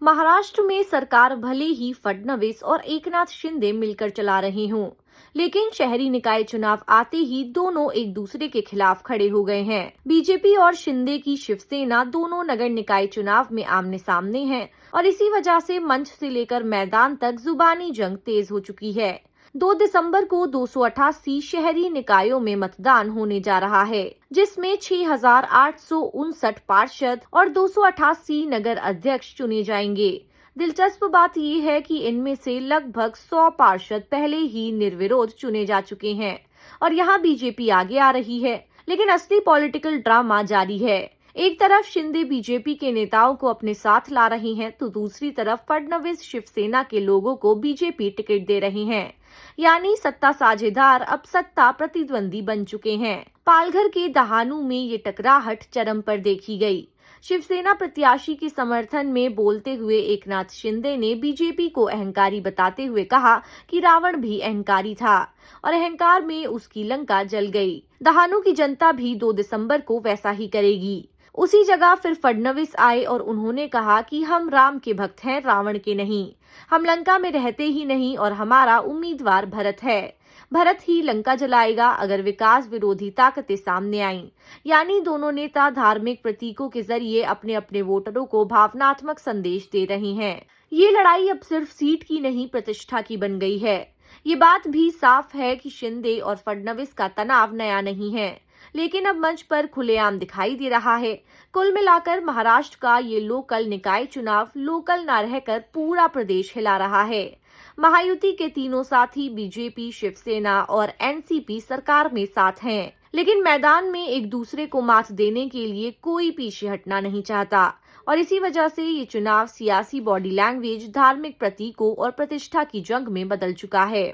महाराष्ट्र में सरकार भले ही फडणवीस और एकनाथ शिंदे मिलकर चला रहे हों, लेकिन शहरी निकाय चुनाव आते ही दोनों एक दूसरे के खिलाफ खड़े हो गए हैं। बीजेपी और शिंदे की शिवसेना दोनों नगर निकाय चुनाव में आमने सामने हैं और इसी वजह से मंच से लेकर मैदान तक जुबानी जंग तेज हो चुकी है। 2 दिसंबर को 288 शहरी निकायों में मतदान होने जा रहा है, जिसमें 6,859 पार्षद और 288 नगर अध्यक्ष चुने जाएंगे। दिलचस्प बात ये है कि इनमें से लगभग 100 पार्षद पहले ही निर्विरोध चुने जा चुके हैं और यहाँ बीजेपी आगे आ रही है, लेकिन असली पॉलिटिकल ड्रामा जारी है। एक तरफ शिंदे बीजेपी के नेताओं को अपने साथ ला रहे हैं, तो दूसरी तरफ फडणवीस शिवसेना के लोगों को बीजेपी टिकट दे रहे हैं। यानी सत्ता साझेदार अब सत्ता प्रतिद्वंदी बन चुके हैं। पालघर के दहानू में ये टकराहट चरम पर देखी गई। शिवसेना प्रत्याशी के समर्थन में बोलते हुए एकनाथ शिंदे ने बीजेपी को अहंकारी बताते हुए कहा कि रावण भी अहंकारी था और अहंकार में उसकी लंका जल गई। दहानू की जनता भी 2 दिसंबर को वैसा ही करेगी। उसी जगह फिर फडणवीस आए और उन्होंने कहा कि हम राम के भक्त हैं, रावण के नहीं। हम लंका में रहते ही नहीं और हमारा उम्मीदवार भरत है। भरत ही लंका जलाएगा अगर विकास विरोधी ताकतें सामने आईं। यानी दोनों नेता धार्मिक प्रतीकों के जरिए अपने अपने वोटरों को भावनात्मक संदेश दे रहे हैं। ये लड़ाई अब सिर्फ सीट की नहीं, प्रतिष्ठा की बन गई है। ये बात भी साफ है कि शिंदे और फडणवीस का तनाव नया नहीं है, लेकिन अब मंच पर खुलेआम दिखाई दे रहा है। कुल मिलाकर महाराष्ट्र का ये लोकल निकाय चुनाव लोकल न रहकर पूरा प्रदेश हिला रहा है। महायुति के तीनों साथी बीजेपी, शिवसेना और एनसीपी सरकार में साथ हैं, लेकिन मैदान में एक दूसरे को मात देने के लिए कोई पीछे हटना नहीं चाहता और इसी वजह से ये चुनाव सियासी बॉडी लैंग्वेज, धार्मिक प्रतीकों और प्रतिष्ठा की जंग में बदल चुका है।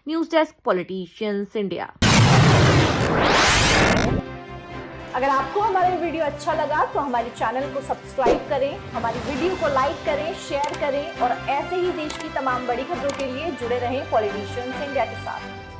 News desk, politicians India. अगर आपको हमारा वीडियो अच्छा लगा तो हमारे चैनल को सब्सक्राइब करें, हमारी वीडियो को लाइक करें, शेयर करें और ऐसे ही देश की तमाम बड़ी खबरों के लिए जुड़े रहें पॉलिटिशियंस इंडिया के साथ।